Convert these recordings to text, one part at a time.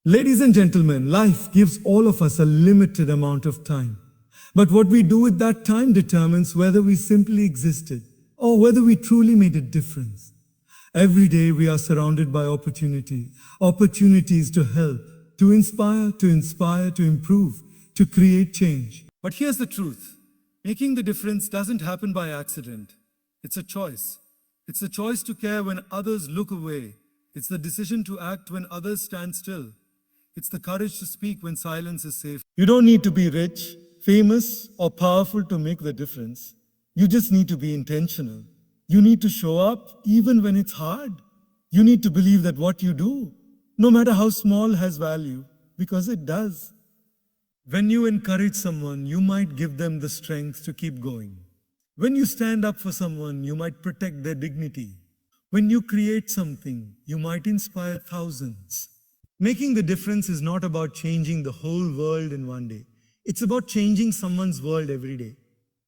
Ladies and gentlemen, life gives all of us a limited amount of time. But what we do with that time determines whether we simply existed or whether we truly made a difference. Every day we are surrounded by opportunities to help, to inspire, to improve, to create change. But here's the truth. Making the difference doesn't happen by accident. It's a choice. It's the choice to care when others look away. It's the decision to act when others stand still. It's the courage to speak when silence is safe. You don't need to be rich, famous, or powerful to make the difference. You just need to be intentional. You need to show up even when it's hard. You need to believe that what you do, no matter how small, has value, because it does. When you encourage someone, you might give them the strength to keep going. When you stand up for someone, you might protect their dignity. When you create something, you might inspire thousands. Making the difference is not about changing the whole world in one day. It's about changing someone's world every day.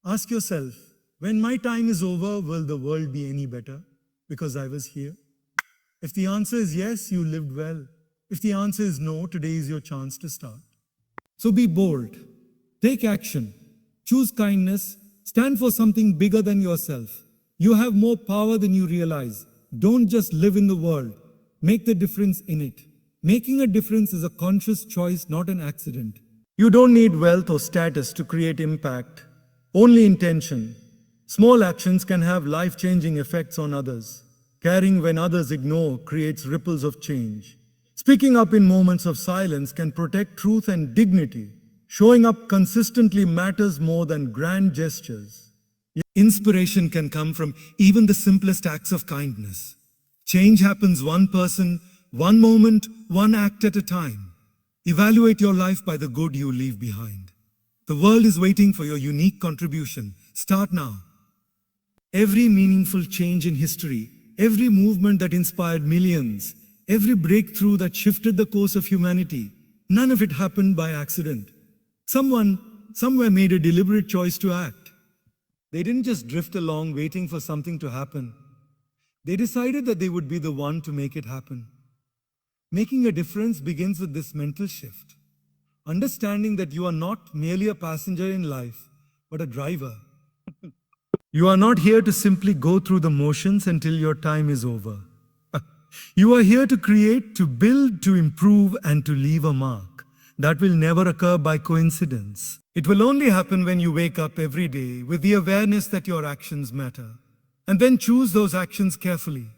Ask yourself, when my time is over, will the world be any better because I was here? If the answer is yes, you lived well. If the answer is no, today is your chance to start. So be bold. Take action. Choose kindness. Stand for something bigger than yourself. You have more power than you realize. Don't just live in the world. Make the difference in it. Making a difference is a conscious choice, not an accident. You don't need wealth or status to create impact. Only intention. Small actions can have life-changing effects on others. Caring when others ignore creates ripples of change. Speaking up in moments of silence can protect truth and dignity. Showing up consistently matters more than grand gestures. Inspiration can come from even the simplest acts of kindness. Change happens one person, one moment, one act at a time. Evaluate your life by the good you leave behind. The world is waiting for your unique contribution. Start now. Every meaningful change in history, every movement that inspired millions, every breakthrough that shifted the course of humanity, none of it happened by accident. Someone, somewhere made a deliberate choice to act. They didn't just drift along waiting for something to happen. They decided that they would be the one to make it happen. Making a difference begins with this mental shift. Understanding that you are not merely a passenger in life, but a driver. You are not here to simply go through the motions until your time is over. You are here to create, to build, to improve, and to leave a mark. That will never occur by coincidence. It will only happen when you wake up every day with the awareness that your actions matter, and then choose those actions carefully.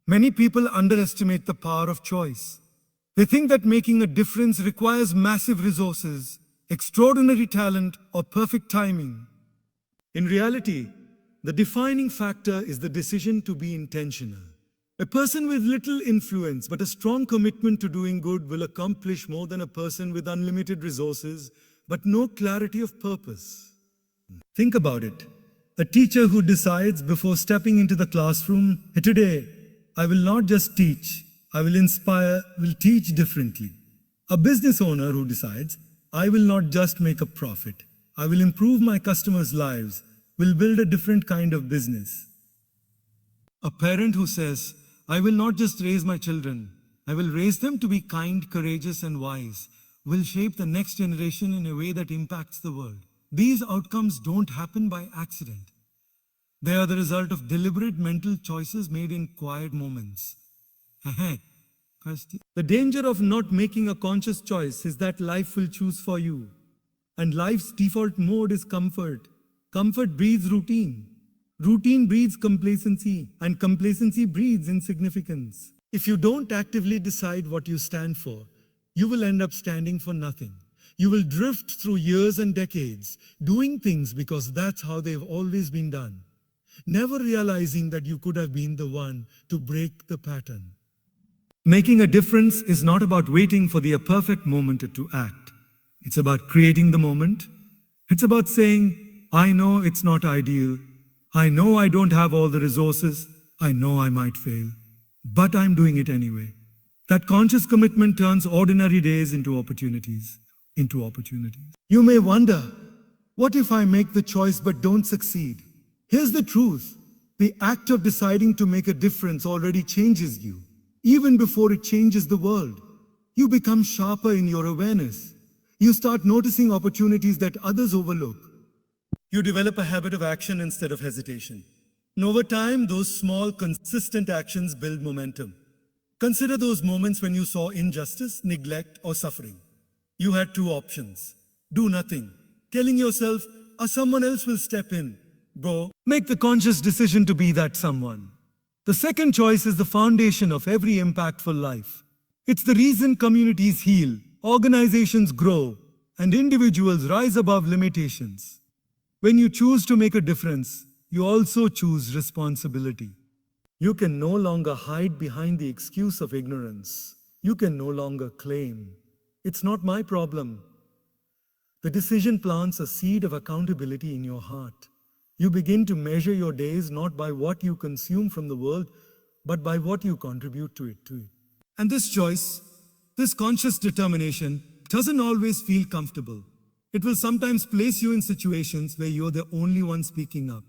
Many people underestimate the power of choice. They think that making a difference requires massive resources, extraordinary talent, or perfect timing. In reality, the defining factor is the decision to be intentional. A person with little influence but a strong commitment to doing good will accomplish more than a person with unlimited resources but no clarity of purpose. Think about it. A teacher who decides before stepping into the classroom, today, I will not just teach, I will inspire, will teach differently. A business owner who decides, I will not just make a profit, I will improve my customers' lives, will build a different kind of business. A parent who says, I will not just raise my children, I will raise them to be kind, courageous, and wise, will shape the next generation in a way that impacts the world. These outcomes don't happen by accident. They are the result of deliberate mental choices made in quiet moments. The danger of not making a conscious choice is that life will choose for you. And life's default mode is comfort. Comfort breeds routine. Routine breeds complacency, and complacency breeds insignificance. If you don't actively decide what you stand for, you will end up standing for nothing. You will drift through years and decades, doing things because that's how they've always been done, never realizing that you could have been the one to break the pattern. Making a difference is not about waiting for the perfect moment to act. It's about creating the moment. It's about saying, I know it's not ideal. I know I don't have all the resources. I know I might fail. But I'm doing it anyway. That conscious commitment turns ordinary days into opportunities. You may wonder, what if I make the choice but don't succeed? Here's the truth. The act of deciding to make a difference already changes you, even before it changes the world. You become sharper in your awareness. You start noticing opportunities that others overlook. You develop a habit of action instead of hesitation. And over time, those small, consistent actions build momentum. Consider those moments when you saw injustice, neglect, or suffering. You had two options. Do nothing, telling yourself, or someone else will step in. Go, make the conscious decision to be that someone. The second choice is the foundation of every impactful life. It's the reason communities heal, organizations grow, and individuals rise above limitations. When you choose to make a difference, you also choose responsibility. You can no longer hide behind the excuse of ignorance. You can no longer claim, "It's not my problem." The decision plants a seed of accountability in your heart. You begin to measure your days not by what you consume from the world, but by what you contribute to it. And this choice, this conscious determination, doesn't always feel comfortable. It will sometimes place you in situations where you're the only one speaking up.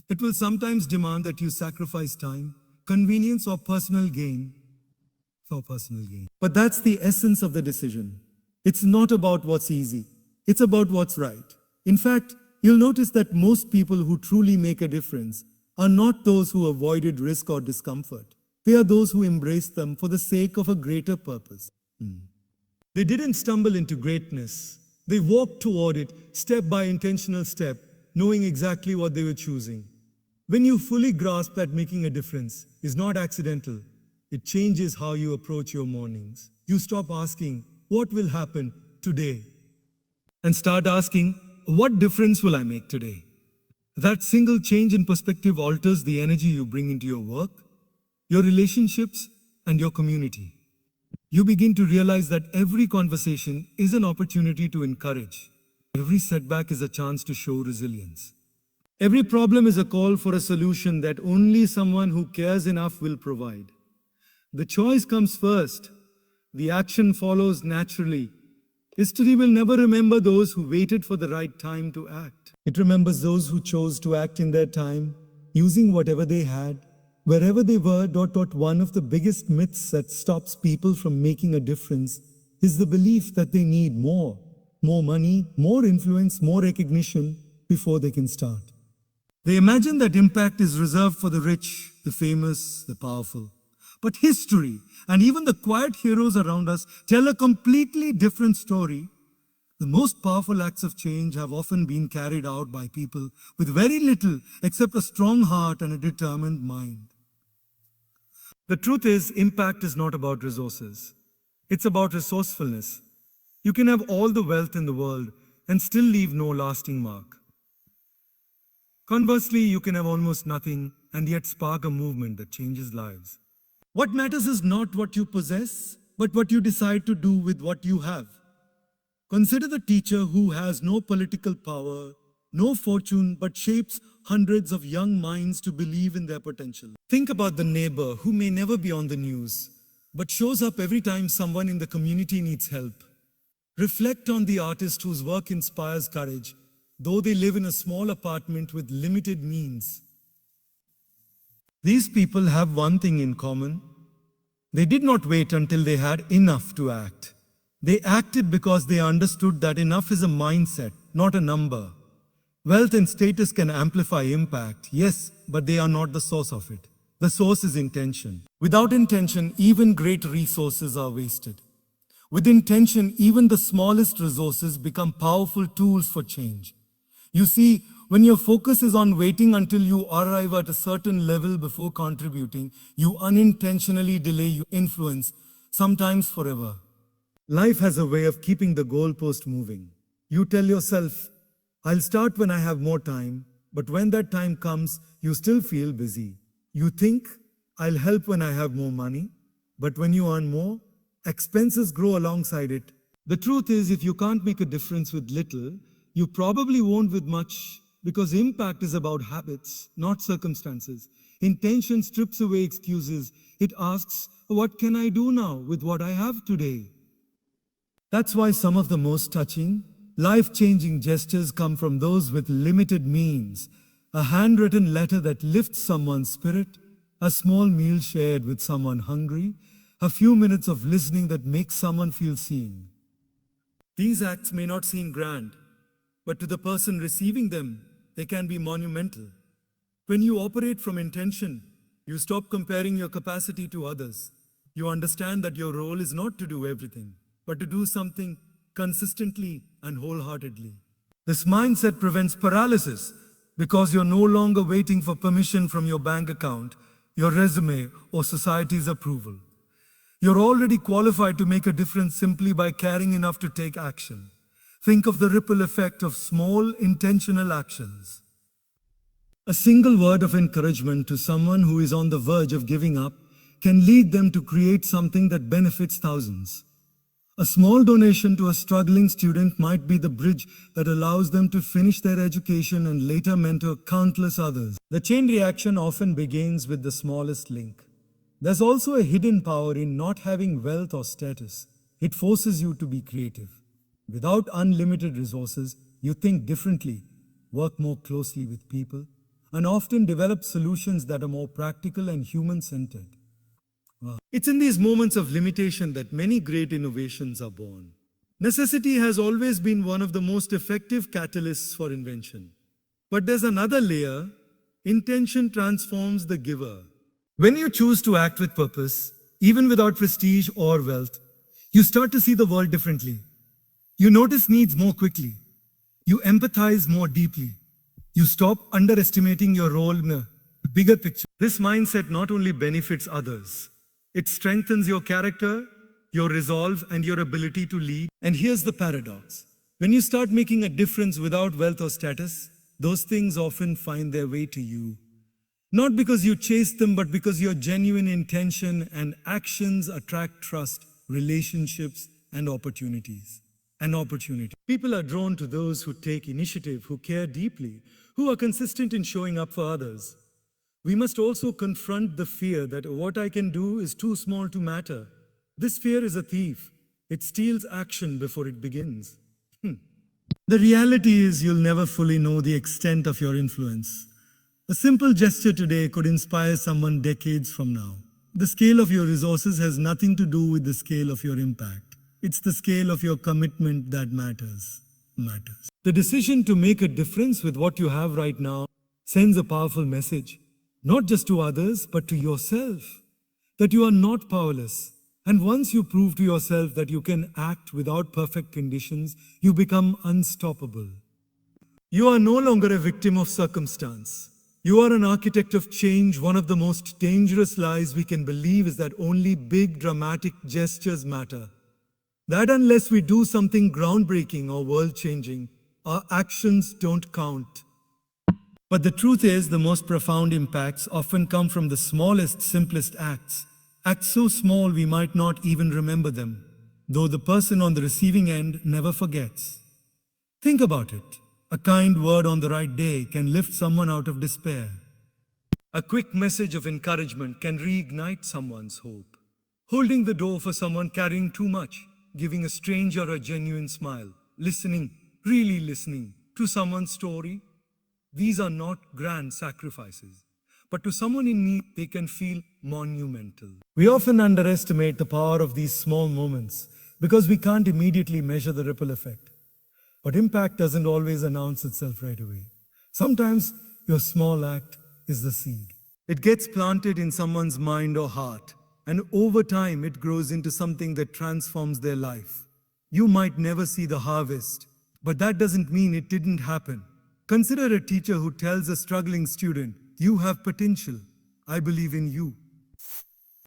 It will sometimes demand that you sacrifice time, convenience, or personal gain for personal gain. But that's the essence of the decision. It's not about what's easy. It's about what's right. In fact, you'll notice that most people who truly make a difference are not those who avoided risk or discomfort. They are those who embraced them for the sake of a greater purpose. They didn't stumble into greatness. They walked toward it step by intentional step, knowing exactly what they were choosing. When you fully grasp that making a difference is not accidental, it changes how you approach your mornings. You stop asking, "What will happen today?" and start asking, "What difference will I make today?" That single change in perspective alters the energy you bring into your work, your relationships, and your community. You begin to realize that every conversation is an opportunity to encourage. Every setback is a chance to show resilience. Every problem is a call for a solution that only someone who cares enough will provide. The choice comes first. The action follows naturally. History will never remember those who waited for the right time to act. It remembers those who chose to act in their time, using whatever they had, wherever they were. One of the biggest myths that stops people from making a difference is the belief that they need more money, more influence, more recognition before they can start. They imagine that impact is reserved for the rich, the famous, the powerful. But history, and even the quiet heroes around us, tell a completely different story. The most powerful acts of change have often been carried out by people with very little except a strong heart and a determined mind. The truth is, impact is not about resources. It's about resourcefulness. You can have all the wealth in the world and still leave no lasting mark. Conversely, you can have almost nothing and yet spark a movement that changes lives. What matters is not what you possess, but what you decide to do with what you have. Consider the teacher who has no political power, no fortune, but shapes hundreds of young minds to believe in their potential. Think about the neighbor who may never be on the news, but shows up every time someone in the community needs help. Reflect on the artist whose work inspires courage, though they live in a small apartment with limited means. These people have one thing in common. They did not wait until they had enough to act. They acted because they understood that enough is a mindset, not a number. Wealth and status can amplify impact, yes, but they are not the source of it. The source is intention. Without intention, even great resources are wasted. With intention, even the smallest resources become powerful tools for change. You see, when your focus is on waiting until you arrive at a certain level before contributing, you unintentionally delay your influence, sometimes forever. Life has a way of keeping the goalpost moving. You tell yourself, "I'll start when I have more time," but when that time comes, you still feel busy. You think, "I'll help when I have more money," but when you earn more, expenses grow alongside it. The truth is, if you can't make a difference with little, you probably won't with much, because impact is about habits, not circumstances. Intention strips away excuses. It asks, "What can I do now with what I have today?" That's why some of the most touching, life-changing gestures come from those with limited means. A handwritten letter that lifts someone's spirit, a small meal shared with someone hungry, a few minutes of listening that makes someone feel seen. These acts may not seem grand, but to the person receiving them, they can be monumental. When you operate from intention, you stop comparing your capacity to others. You understand that your role is not to do everything, but to do something consistently and wholeheartedly. This mindset prevents paralysis because you're no longer waiting for permission from your bank account, your resume, or society's approval. You're already qualified to make a difference simply by caring enough to take action. Think of the ripple effect of small, intentional actions. A single word of encouragement to someone who is on the verge of giving up can lead them to create something that benefits thousands. A small donation to a struggling student might be the bridge that allows them to finish their education and later mentor countless others. The chain reaction often begins with the smallest link. There's also a hidden power in not having wealth or status. It forces you to be creative. Without unlimited resources, you think differently, work more closely with people, and often develop solutions that are more practical and human-centered. It's in these moments of limitation that many great innovations are born. Necessity has always been one of the most effective catalysts for invention. But there's another layer. Intention transforms the giver. When you choose to act with purpose, even without prestige or wealth, you start to see the world differently. You notice needs more quickly. You empathize more deeply. You stop underestimating your role in a bigger picture. This mindset not only benefits others, it strengthens your character, your resolve, and your ability to lead. And here's the paradox. When you start making a difference without wealth or status, those things often find their way to you. Not because you chase them, but because your genuine intention and actions attract trust, relationships, and opportunities. People are drawn to those who take initiative, who care deeply, who are consistent in showing up for others. We must also confront the fear that what I can do is too small to matter. This fear is a thief. It steals action before it begins. The reality is you'll never fully know the extent of your influence. A simple gesture today could inspire someone decades from now. The scale of your resources has nothing to do with the scale of your impact. It's the scale of your commitment that matters. The decision to make a difference with what you have right now sends a powerful message, not just to others, but to yourself, that you are not powerless. And once you prove to yourself that you can act without perfect conditions, you become unstoppable. You are no longer a victim of circumstance. You are an architect of change. One of the most dangerous lies we can believe is that only big, dramatic gestures matter. That unless we do something groundbreaking or world-changing, our actions don't count. But the truth is, the most profound impacts often come from the smallest, simplest acts. Acts so small we might not even remember them, though the person on the receiving end never forgets. Think about it. A kind word on the right day can lift someone out of despair. A quick message of encouragement can reignite someone's hope. Holding the door for someone carrying too much, giving a stranger a genuine smile, listening, really listening to someone's story. These are not grand sacrifices, but to someone in need, they can feel monumental. We often underestimate the power of these small moments because we can't immediately measure the ripple effect. But impact doesn't always announce itself right away. Sometimes your small act is the seed. It gets planted in someone's mind or heart, and over time it grows into something that transforms their life. You might never see the harvest, but that doesn't mean it didn't happen. Consider a teacher who tells a struggling student, "You have potential. I believe in you."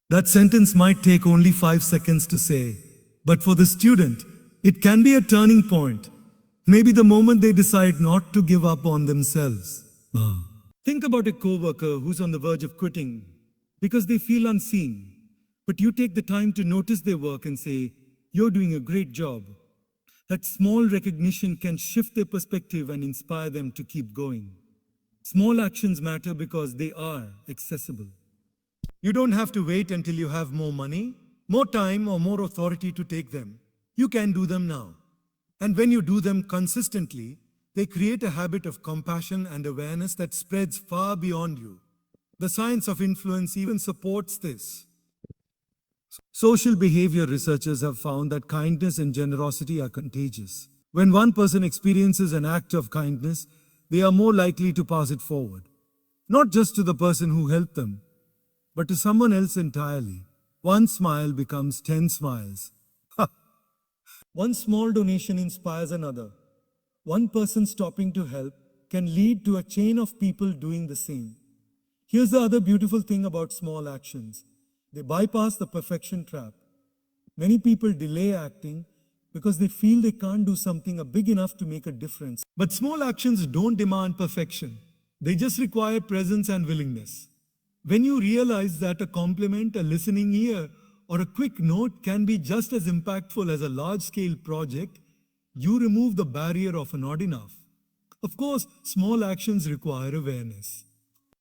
That sentence might take only 5 seconds to say, but for the student, it can be a turning point. Maybe the moment they decide not to give up on themselves. Think about a coworker who's on the verge of quitting because they feel unseen. But you take the time to notice their work and say, "You're doing a great job." That small recognition can shift their perspective and inspire them to keep going. Small actions matter because they are accessible. You don't have to wait until you have more money, more time, or more authority to take them. You can do them now. And when you do them consistently, they create a habit of compassion and awareness that spreads far beyond you. The science of influence even supports this. Social behavior researchers have found that kindness and generosity are contagious. When one person experiences an act of kindness, they are more likely to pass it forward. Not just to the person who helped them, but to someone else entirely. One smile becomes 10 smiles. Ha! One small donation inspires another. One person stopping to help can lead to a chain of people doing the same. Here's the other beautiful thing about small actions. They bypass the perfection trap. Many people delay acting because they feel they can't do something big enough to make a difference. But small actions don't demand perfection. They just require presence and willingness. When you realize that a compliment, a listening ear, or a quick note can be just as impactful as a large-scale project, you remove the barrier of not enough. Of course, small actions require awareness.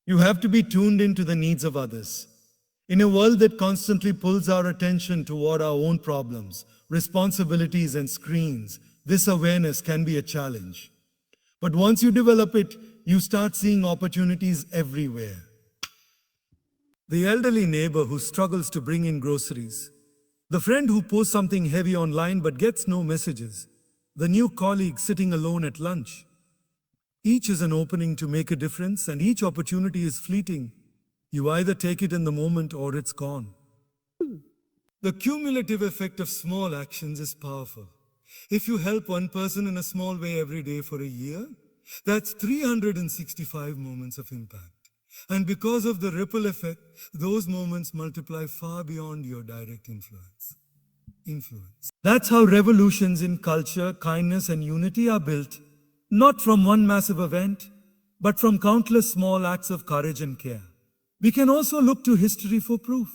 You have to be tuned into the needs of others. In a world that constantly pulls our attention toward our own problems, responsibilities, and screens, this awareness can be a challenge. But once you develop it, you start seeing opportunities everywhere. The elderly neighbor who struggles to bring in groceries, the friend who posts something heavy online but gets no messages, the new colleague sitting alone at lunch. Each is an opening to make a difference, and each opportunity is fleeting. You either take it in the moment or it's gone. The cumulative effect of small actions is powerful. If you help one person in a small way every day for a year, that's 365 moments of impact. And because of the ripple effect, those moments multiply far beyond your direct influence. That's how revolutions in culture, kindness, and unity are built, not from one massive event, but from countless small acts of courage and care. We can also look to history for proof.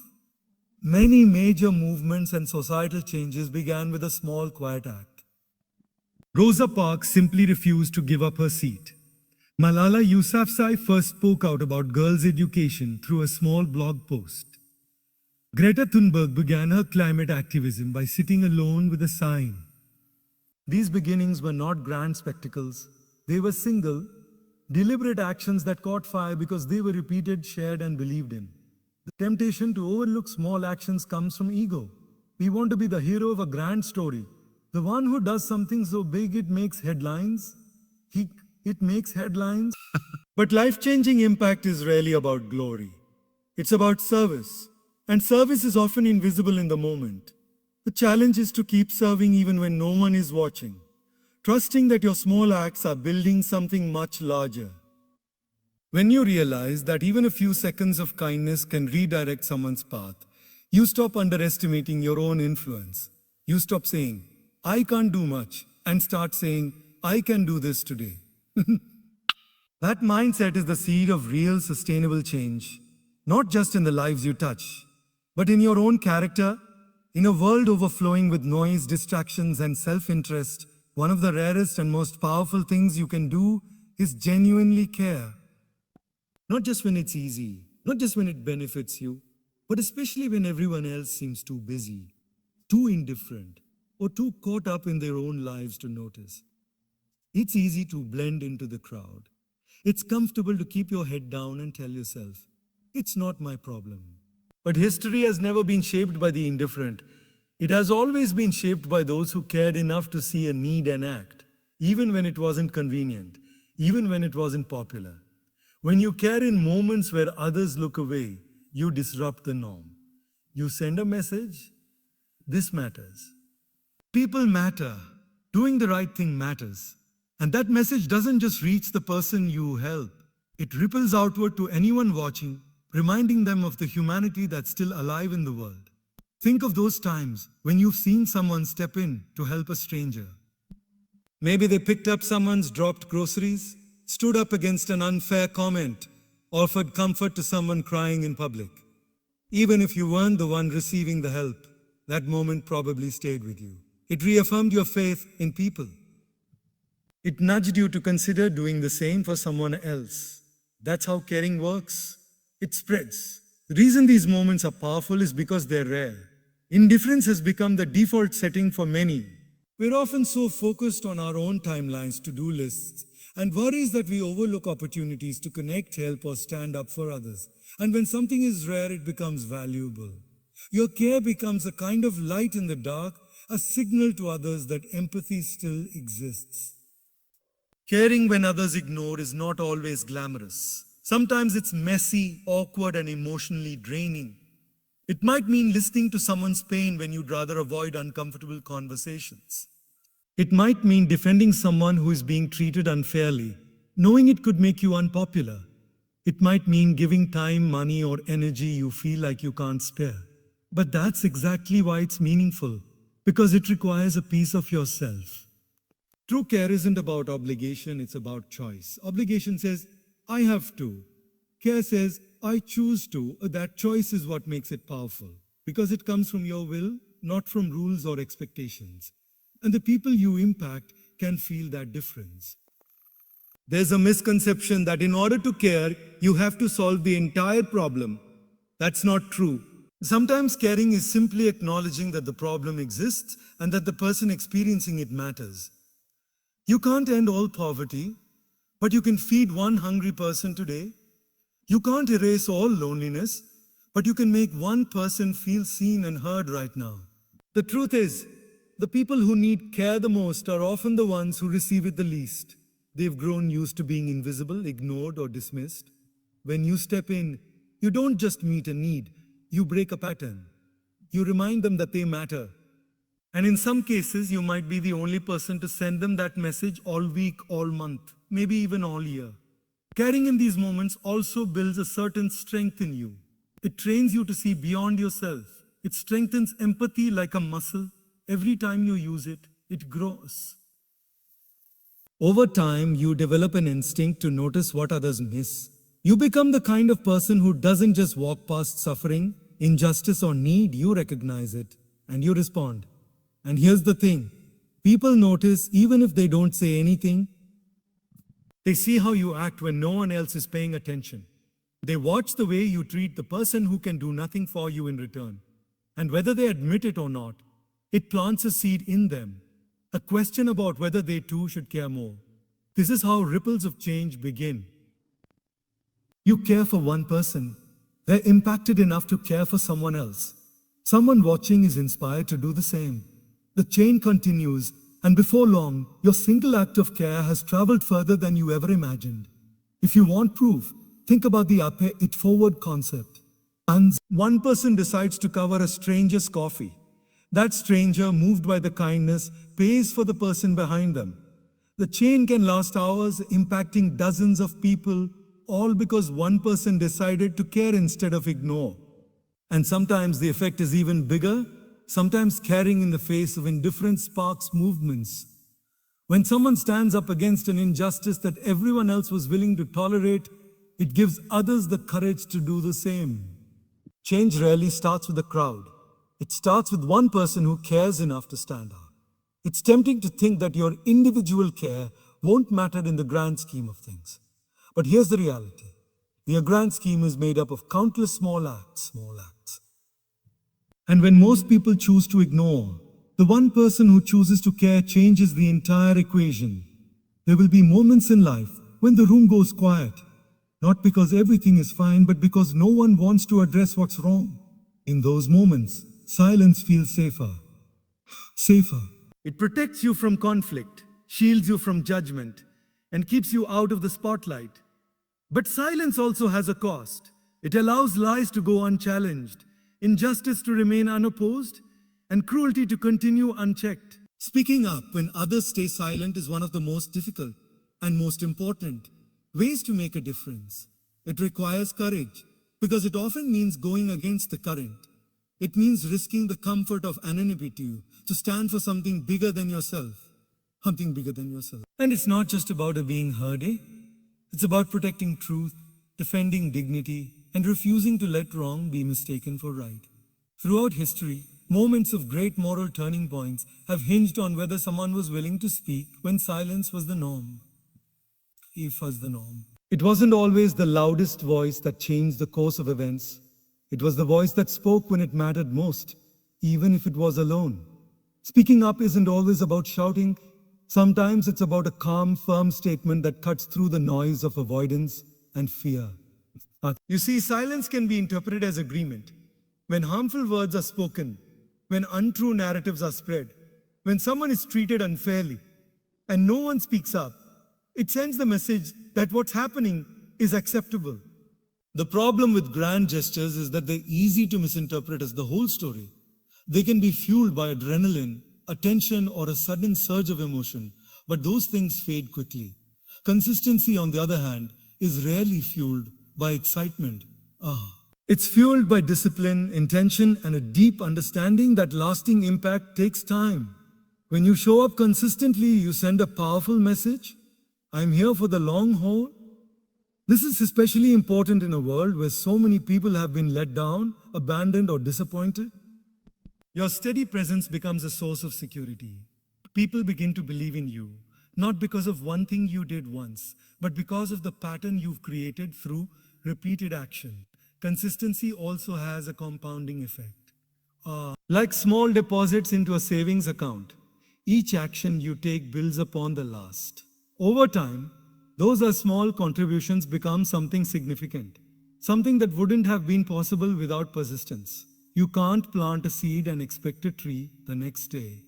Many major movements and societal changes began with a small, quiet act. Rosa Parks simply refused to give up her seat. Malala Yousafzai first spoke out about girls' education through a small blog post. Greta Thunberg began her climate activism by sitting alone with a sign. These beginnings were not grand spectacles. They were single, deliberate actions that caught fire because they were repeated, shared, and believed in. The temptation to overlook small actions comes from ego. We want to be the hero of a grand story, the one who does something so big it makes headlines. It makes headlines. But life-changing impact is rarely about glory. It's about service. And service is often invisible in the moment. The challenge is to keep serving even when no one is watching, trusting that your small acts are building something much larger. When you realize that even a few seconds of kindness can redirect someone's path, you stop underestimating your own influence. You stop saying, "I can't do much," and start saying, "I can do this today." That mindset is the seed of real sustainable change, not just in the lives you touch, but in your own character. In a world overflowing with noise, distractions, and self-interest, one of the rarest and most powerful things you can do is genuinely care. Not just when it's easy, not just when it benefits you, but especially when everyone else seems too busy, too indifferent, or too caught up in their own lives to notice. It's easy to blend into the crowd. It's comfortable to keep your head down and tell yourself, "It's not my problem." But history has never been shaped by the indifferent. It has always been shaped by those who cared enough to see a need and act, even when it wasn't convenient, even when it wasn't popular. When you care in moments where others look away, you disrupt the norm. You send a message, "This matters." People matter. Doing the right thing matters. And that message doesn't just reach the person you help. It ripples outward to anyone watching, reminding them of the humanity that's still alive in the world. Think of those times when you've seen someone step in to help a stranger. Maybe they picked up someone's dropped groceries, stood up against an unfair comment, offered comfort to someone crying in public. Even if you weren't the one receiving the help, that moment probably stayed with you. It reaffirmed your faith in people. It nudged you to consider doing the same for someone else. That's how caring works. It spreads. The reason these moments are powerful is because they're rare. Indifference has become the default setting for many. We're often so focused on our own timelines, to-do lists, and worries that we overlook opportunities to connect, help, or stand up for others. And when something is rare, it becomes valuable. Your care becomes a kind of light in the dark, a signal to others that empathy still exists. Caring when others ignore is not always glamorous. Sometimes it's messy, awkward, and emotionally draining. It might mean listening to someone's pain when you'd rather avoid uncomfortable conversations. It might mean defending someone who is being treated unfairly, knowing it could make you unpopular. It might mean giving time, money, or energy you feel like you can't spare. But that's exactly why it's meaningful, because it requires a piece of yourself. True care isn't about obligation, it's about choice. Obligation says, I have to. Care says, I choose to. That choice is what makes it powerful, because it comes from your will, not from rules or expectations. And the people you impact can feel that difference. There's a misconception that in order to care, you have to solve the entire problem. That's not true. Sometimes caring is simply acknowledging that the problem exists and that the person experiencing it matters. You can't end all poverty, but you can feed one hungry person today. You can't erase all loneliness, but you can make one person feel seen and heard right now. The truth is, the people who need care the most are often the ones who receive it the least. They've grown used to being invisible, ignored, or dismissed. When you step in, you don't just meet a need, you break a pattern. You remind them that they matter. And in some cases, you might be the only person to send them that message all week, all month, maybe even all year. Caring in these moments also builds a certain strength in you. It trains you to see beyond yourself. It strengthens empathy like a muscle. Every time you use it, it grows. Over time, you develop an instinct to notice what others miss. You become the kind of person who doesn't just walk past suffering, injustice, or need. You recognize it and you respond. And here's the thing, people notice even if they don't say anything. They see how you act when no one else is paying attention. They watch the way you treat the person who can do nothing for you in return. And whether they admit it or not, it plants a seed in them, a question about whether they too should care more. This is how ripples of change begin. You care for one person, they're impacted enough to care for someone else. Someone watching is inspired to do the same. The chain continues, and before long, your single act of care has traveled further than you ever imagined. If you want proof, think about the pay it forward concept. And one person decides to cover a stranger's coffee. That stranger, moved by the kindness, pays for the person behind them. The chain can last hours, impacting dozens of people, all because one person decided to care instead of ignore. And sometimes the effect is even bigger. Sometimes caring in the face of indifference sparks movements. When someone stands up against an injustice that everyone else was willing to tolerate, it gives others the courage to do the same. Change rarely starts with a crowd. It starts with one person who cares enough to stand out. It's tempting to think that your individual care won't matter in the grand scheme of things. But here's the reality. Your grand scheme is made up of countless small acts. And when most people choose to ignore, the one person who chooses to care changes the entire equation. There will be moments in life when the room goes quiet, not because everything is fine, but because no one wants to address what's wrong. In those moments, silence feels safer. It protects you from conflict, shields you from judgment, and keeps you out of the spotlight. But silence also has a cost. It allows lies to go unchallenged, injustice to remain unopposed, and cruelty to continue unchecked. Speaking up when others stay silent is one of the most difficult and most important ways to make a difference. It requires courage because it often means going against the current. It means risking the comfort of anonymity to stand for something bigger than yourself. And it's not just about being heard, It's about protecting truth, defending dignity, and refusing to let wrong be mistaken for right. Throughout history, moments of great moral turning points have hinged on whether someone was willing to speak when silence was the norm. It wasn't always the loudest voice that changed the course of events. It was the voice that spoke when it mattered most, even if it was alone. Speaking up isn't always about shouting. Sometimes it's about a calm, firm statement that cuts through the noise of avoidance and fear. You see, silence can be interpreted as agreement. When harmful words are spoken, when untrue narratives are spread, when someone is treated unfairly, and no one speaks up, it sends the message that what's happening is acceptable. The problem with grand gestures is that they're easy to misinterpret as the whole story. They can be fueled by adrenaline, attention, or a sudden surge of emotion, but those things fade quickly. Consistency, on the other hand, is rarely fueled by excitement. It's fueled by discipline, intention, and a deep understanding that lasting impact takes time. When you show up consistently, you send a powerful message. I'm here for the long haul. This is especially important in a world where so many people have been let down, abandoned, or disappointed. Your steady presence becomes a source of security. People begin to believe in you, not because of one thing you did once, but because of the pattern you've created through repeated action. Consistency also has a compounding effect. Like small deposits into a savings account, each action you take builds upon the last. Over time, those are small contributions become something significant, something that wouldn't have been possible without persistence. You can't plant a seed and expect a tree the next day.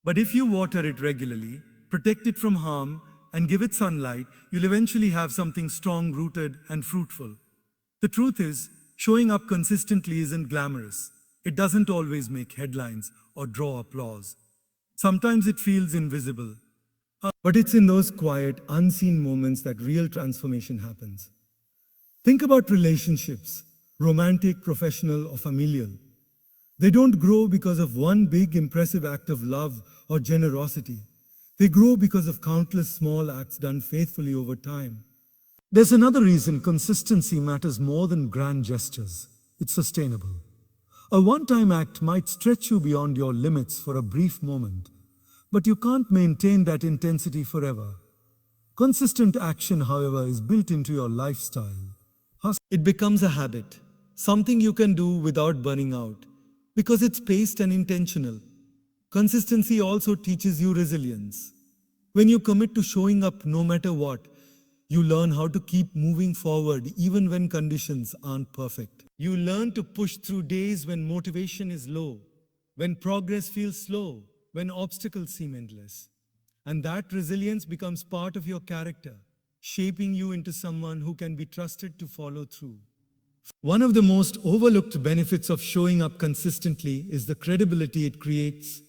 But if you water it regularly, protect it from harm, and give it sunlight, you'll eventually have something strong, rooted, and fruitful. The truth is, showing up consistently isn't glamorous. It doesn't always make headlines or draw applause. Sometimes it feels invisible. But it's in those quiet, unseen moments that real transformation happens. Think about relationships, romantic, professional, or familial. They don't grow because of one big, impressive act of love or generosity. They grow because of countless small acts done faithfully over time. There's another reason consistency matters more than grand gestures. It's sustainable. A one-time act might stretch you beyond your limits for a brief moment, but you can't maintain that intensity forever. Consistent action, however, is built into your lifestyle. It becomes a habit, something you can do without burning out, because it's paced and intentional. Consistency also teaches you resilience. When you commit to showing up no matter what, you learn how to keep moving forward even when conditions aren't perfect. You learn to push through days when motivation is low, when progress feels slow, when obstacles seem endless. And that resilience becomes part of your character, shaping you into someone who can be trusted to follow through. One of the most overlooked benefits of showing up consistently is the credibility it creates.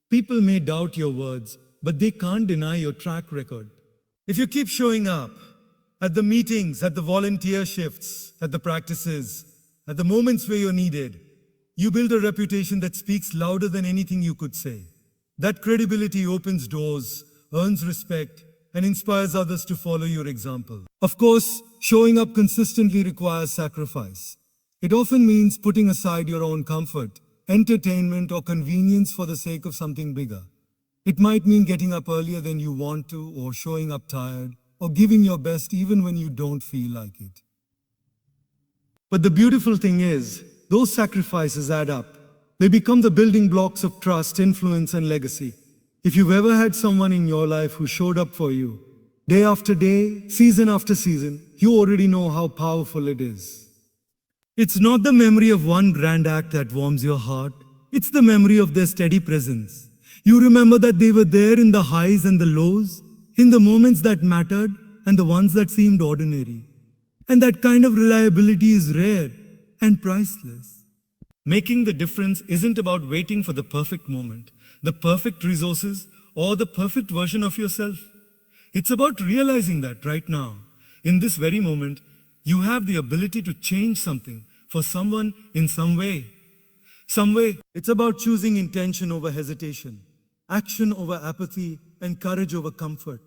People may doubt your words, but they can't deny your track record. If you keep showing up at the meetings, at the volunteer shifts, at the practices, at the moments where you're needed, you build a reputation that speaks louder than anything you could say. That credibility opens doors, earns respect, and inspires others to follow your example. Of course, showing up consistently requires sacrifice. It often means putting aside your own comfort, entertainment, or convenience for the sake of something bigger. It might mean getting up earlier than you want to, or showing up tired, or giving your best even when you don't feel like it. But the beautiful thing is, those sacrifices add up. They become the building blocks of trust, influence, and legacy. If you've ever had someone in your life who showed up for you, day after day, season after season, you already know how powerful it is. It's not the memory of one grand act that warms your heart. It's the memory of their steady presence. You remember that they were there in the highs and the lows, in the moments that mattered and the ones that seemed ordinary. And that kind of reliability is rare and priceless. Making the difference isn't about waiting for the perfect moment, the perfect resources, or the perfect version of yourself. It's about realizing that right now, in this very moment, you have the ability to change something for someone in some way. It's about choosing intention over hesitation, action over apathy, and courage over comfort.